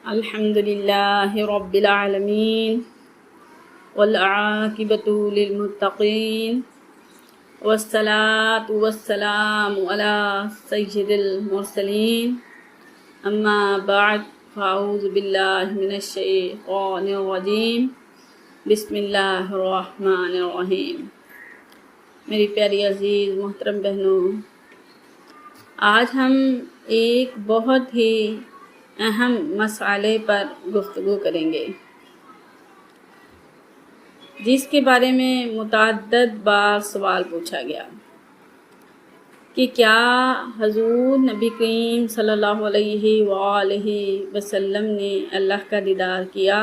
الحمد لله رب العالمين والعاقبة للمتقين والصلاة والسلام على سيد المرسلين أما بعد فأعوذ بالله من الشيطان الرجيم بسم اللہ الرحمن الرحیم۔ میری پیاری عزیز محترم بہنوں، آج ہم ایک بہت ہی اہم مسئلے پر گفتگو کریں گے، جس کے بارے میں متعدد بار سوال پوچھا گیا کہ کیا حضور نبی کریم صلی اللہ علیہ وآلہ وسلم نے اللہ کا دیدار کیا؟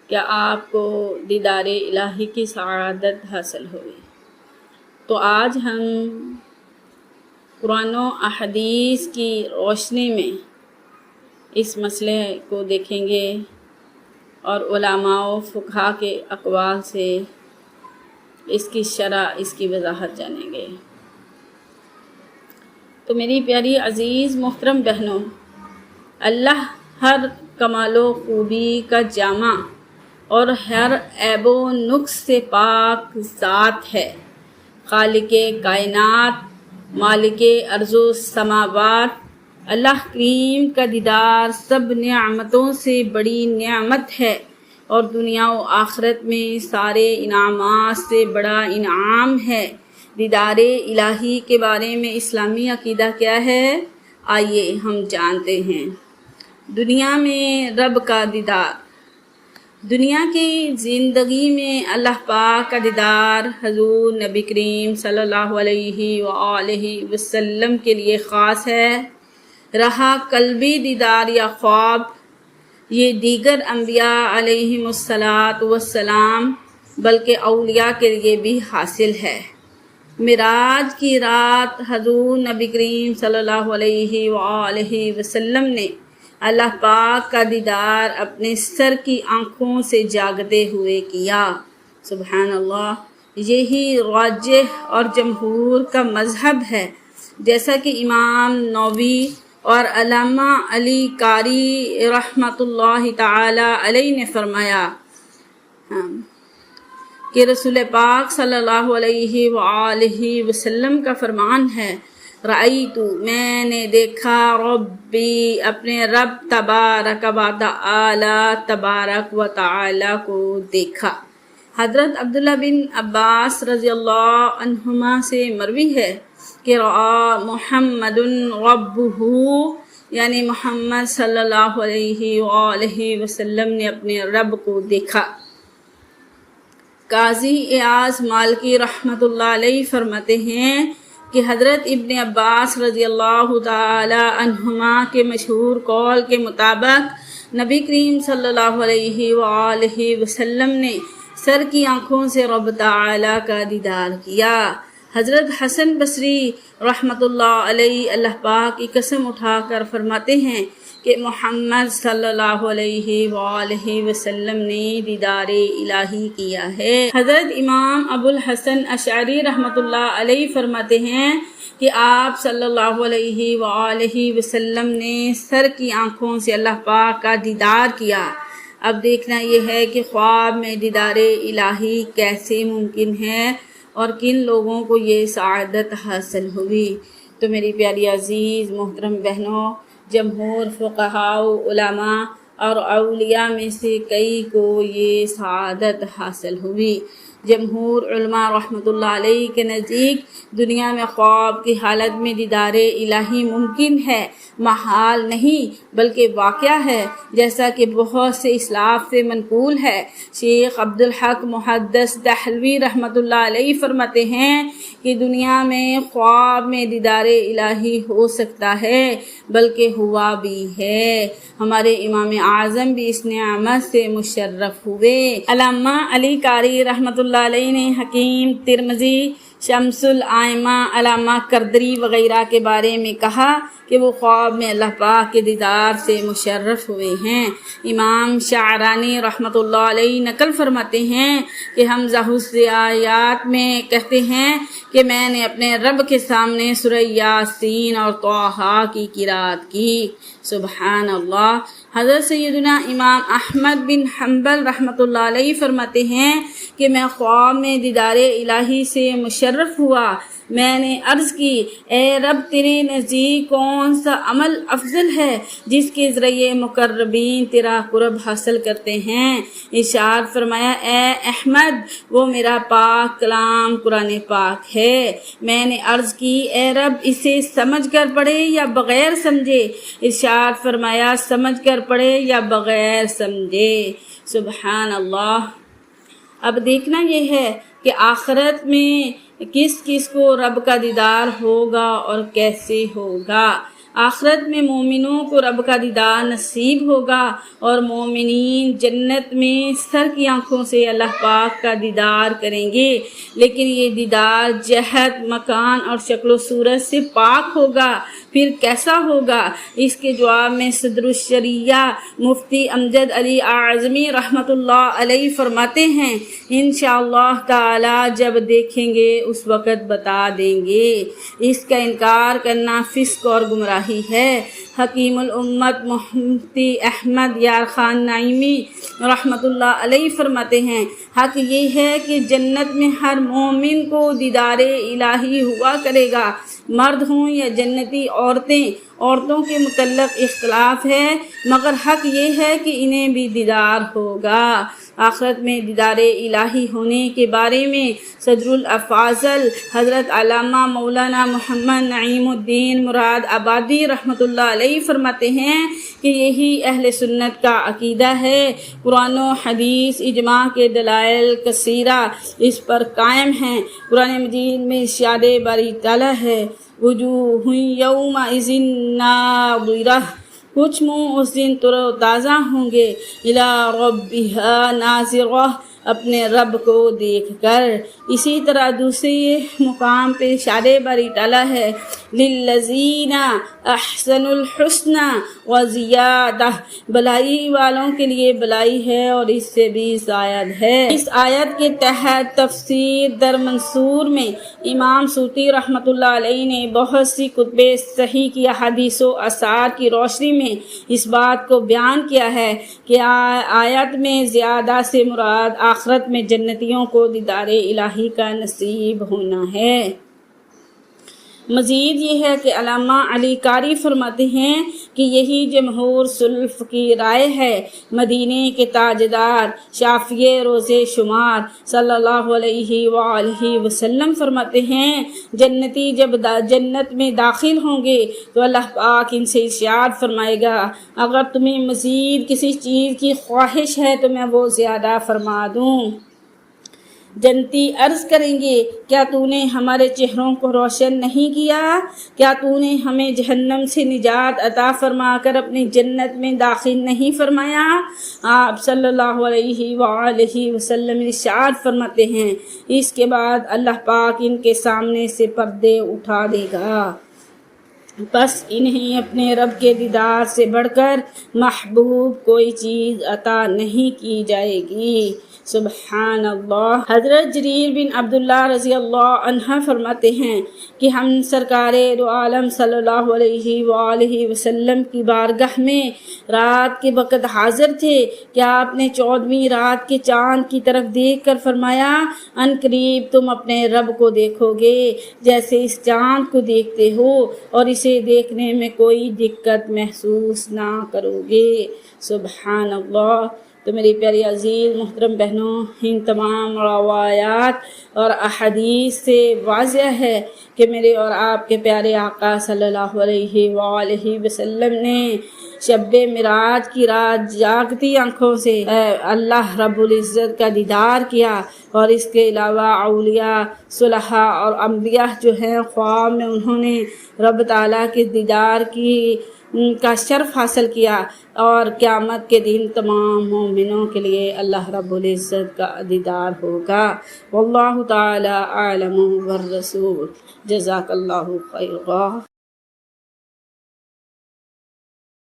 کیا آپ کو دیدار الہی کی سعادت حاصل ہوئی؟ تو آج ہم قرآن و احادیث کی روشنی میں اس مسئلے کو دیکھیں گے اور علماء و فقہاء کے اقوال سے اس کی شرح، اس کی وضاحت جانیں گے۔ تو میری پیاری عزیز محترم بہنوں، اللہ ہر کمال و خوبی کا جامع اور ہر عیب و نقص سے پاک ذات ہے، خالق کائنات، مالک ارض و سماوات۔ اللہ کریم کا دیدار سب نعمتوں سے بڑی نعمت ہے اور دنیا و آخرت میں سارے انعامات سے بڑا انعام ہے۔ دیدار الہی کے بارے میں اسلامی عقیدہ کیا ہے؟ آئیے ہم جانتے ہیں۔ دنیا میں رب کا دیدار، دنیا کی زندگی میں اللہ پاک کا دیدار حضور نبی کریم صلی اللہ علیہ وآلہ وسلم کے لیے خاص ہے۔ رہا قلبی دیدار یا خواب، یہ دیگر انبیاء علیہم السلام بلکہ اولیاء کے لیے بھی حاصل ہے۔ معراج کی رات حضور نبی کریم صلی اللہ علیہ وآلہ وسلم نے اللہ پاک کا دیدار اپنے سر کی آنکھوں سے جاگتے ہوئے کیا۔ سبحان اللہ، یہی راجح اور جمہور کا مذہب ہے، جیسا کہ امام نووی اور علامہ علی قاری رحمۃ اللہ تعالی علیہ نے فرمایا کہ رسول پاک صلی اللہ علیہ وآلہ وسلم کا فرمان ہے، رأیت، میں نے دیکھا، ربی، اپنے رب تبارک و تعالی، تبارک و تعالی کو دیکھا۔ حضرت عبداللہ بن عباس رضی اللہ عنہما سے مروی ہے کہ رأى محمد ربہ، یعنی محمد صلی اللہ علیہ وآلہ وسلم نے اپنے رب کو دیکھا۔ قاضی ایاز مالکی رحمۃ اللہ علیہ فرماتے ہیں کہ حضرت ابن عباس رضی اللہ تعالی عنہما کے مشہور قول کے مطابق نبی کریم صلی اللہ علیہ وآلہ وسلم نے سر کی آنکھوں سے رب تعالی کا دیدار کیا۔ حضرت حسن بصری رحمۃ اللہ علیہ اللہ پاک کی قسم اٹھا کر فرماتے ہیں کہ محمد صلی اللہ علیہ وآلہ وسلم نے دیدار الہی کیا ہے۔ حضرت امام ابو الحسن اشعری رحمۃ اللہ علیہ فرماتے ہیں کہ آپ صلی اللہ علیہ وآلہ وسلم نے سر کی آنکھوں سے اللہ پاک کا دیدار کیا۔ اب دیکھنا یہ ہے کہ خواب میں دیدار الہی کیسے ممکن ہے اور کن لوگوں کو یہ سعادت حاصل ہوئی۔ تو میری پیاری عزیز محترم بہنوں، جمہور فقہاء، علماء اور اولیاء میں سے کئی کو یہ سعادت حاصل ہوئی۔ جمہور علماء رحمۃ اللہ علیہ کے نزدیک دنیا میں خواب کی حالت میں دیدار الہی ممکن ہے، محال نہیں بلکہ واقعہ ہے، جیسا کہ بہت سے اسلاف سے منقول ہے۔ شیخ عبدالحق محدث دہلوی رحمۃ اللہ علیہ فرماتے ہیں کہ دنیا میں خواب میں دیدار الہی ہو سکتا ہے، بلکہ ہوا بھی ہے۔ ہمارے امام اعظم بھی اس نعمت سے مشرف ہوئے۔ علامہ علی قاری رحمۃ اللہ علیہ نے حکیم ترمذی شمس الائمہ علامہ قردری وغیرہ کے بارے میں کہا کہ وہ خواب میں اللہ پاک کے دیدار سے مشرف ہوئے ہیں۔ امام شعرانی رحمۃ اللہ علیہ نقل فرماتے ہیں کہ حمزہ الزیات میں کہتے ہیں کہ میں نے اپنے رب کے سامنے سورہ یاسین اور طٰہٰ کی قرأت کی۔ سبحان اللہ۔ حضرت سیدنا امام احمد بن حنبل رحمۃ اللہ علیہ فرماتے ہیں کہ میں خواب میں دیدار الہی سے مشرف ہوا۔ میں نے عرض کی، اے رب تیرے نزدیک کون سا عمل افضل ہے جس کے ذریعے مقربین تیرا قرب حاصل کرتے ہیں؟ ارشاد فرمایا، اے احمد، وہ میرا پاک کلام قرآن پاک ہے۔ میں نے عرض کی، اے رب اسے سمجھ کر پڑھے یا بغیر سمجھے؟ ارشاد فرمایا، سمجھ کر پڑھے یا بغیر سمجھے۔ سبحان اللہ۔ اب دیکھنا یہ ہے کہ آخرت میں کس کس کو رب کا دیدار ہوگا اور کیسے ہوگا۔ آخرت میں مومنوں کو رب کا دیدار نصیب ہوگا اور مومنین جنت میں سر کی آنکھوں سے اللہ پاک کا دیدار کریں گے، لیکن یہ دیدار جہت، مکان اور شکل و صورت سے پاک ہوگا۔ پھر کیسا ہوگا؟ اس کے جواب میں صدر الشریعہ مفتی امجد علی اعظمی رحمۃ اللہ علیہ فرماتے ہیں، انشاءاللہ تعالی جب دیکھیں گے اس وقت بتا دیں گے۔ اس کا انکار کرنا فسق اور گمراہی ہے۔ حکیم الامت مفتی احمد یار خان نعیمی رحمۃ اللہ علیہ فرماتے ہیں، حق یہ ہے کہ جنت میں ہر مومن کو دیدار الہی ہوا کرے گا، مرد ہوں یا جنتی عورتوں کے متعلق اختلاف ہے، مگر حق یہ ہے کہ انہیں بھی دیدار ہوگا۔ آخرت میں دیدار الہی ہونے کے بارے میں صدر الافاضل حضرت علامہ مولانا محمد نعیم الدین مراد آبادی رحمۃ اللہ علیہ فرماتے ہیں کہ یہی اہل سنت کا عقیدہ ہے۔ قرآن و حدیث اجماع کے دلائل کثیرہ اس پر قائم ہیں۔ قرآن مجید میں ارشاد باری تعالیٰ ہے، وجوہ یومئذ ناظرہ، کچھ منہ اس دن تر و تازہ ہوں گے، الی ربہا ناظرہ، اپنے رب کو دیکھ کر۔ اسی طرح دوسری مقام پہ ارشاد باری تعالیٰ ہے، للذین احسنوا الحسنی وزیادہ، بھلائی والوں کے لیے بھلائی ہے اور اس سے بھی زائد ہے۔ اس آیت کے تحت تفسیر در منصور میں امام سوطی رحمۃ اللہ علیہ نے بہت سی کتب صحیح کی احادیث و آثار کی روشنی میں اس بات کو بیان کیا ہے کہ آیت میں زیادہ سے مراد آخرت میں جنتیوں کو دیدار الہی کا نصیب ہونا ہے۔ مزید یہ ہے کہ علامہ علی قاری فرماتے ہیں کہ یہی جمہور سلف کی رائے ہے۔ مدینے کے تاجدار شافعی روز شمار صلی اللہ علیہ وآلہ وسلم فرماتے ہیں، جنتی جب جنت میں داخل ہوں گے تو اللہ پاک ان سے ارشاد فرمائے گا، اگر تمہیں مزید کسی چیز کی خواہش ہے تو میں وہ زیادہ فرما دوں۔ جنتی عرض کریں گے، کیا تو نے ہمارے چہروں کو روشن نہیں کیا؟ کیا تو نے ہمیں جہنم سے نجات عطا فرما کر اپنی جنت میں داخل نہیں فرمایا؟ آپ صلی اللہ علیہ وآلہ وسلم ارشاد فرماتے ہیں، اس کے بعد اللہ پاک ان کے سامنے سے پردے اٹھا دے گا، بس انہیں اپنے رب کے دیدار سے بڑھ کر محبوب کوئی چیز عطا نہیں کی جائے گی۔ سبحان اللہ۔ حضرت جریر بن عبداللہ رضی اللہ عنہ فرماتے ہیں کہ ہم سرکار دو عالم صلی اللہ علیہ وآلہ وسلم کی بارگاہ میں رات کے وقت حاضر تھے کہ آپ نے 14ویں رات کے چاند کی طرف دیکھ کر فرمایا، ان قریب تم اپنے رب کو دیکھو گے جیسے اس چاند کو دیکھتے ہو، اور اسے دیکھنے میں کوئی دقت محسوس نہ کرو گے۔ سبحان اللہ۔ تو میری پیاری عزیز محترم بہنوں، ان تمام روایات اور احادیث سے واضح ہے کہ میرے اور آپ کے پیارے آقا صلی اللہ علیہ وآلہ وسلم نے شب معراج کی رات جاگتی آنکھوں سے اللہ رب العزت کا دیدار کیا، اور اس کے علاوہ اولیاء، صلحاء اور انبیاء جو ہیں خواب میں انہوں نے رب تعالیٰ کے دیدار کی کا شرف حاصل کیا، اور قیامت کے دن تمام مومنوں کے لیے اللہ رب العزت کا دیدار ہوگا۔ واللہ تعالی اعلم والرسول۔ جزاک اللہ خیرا۔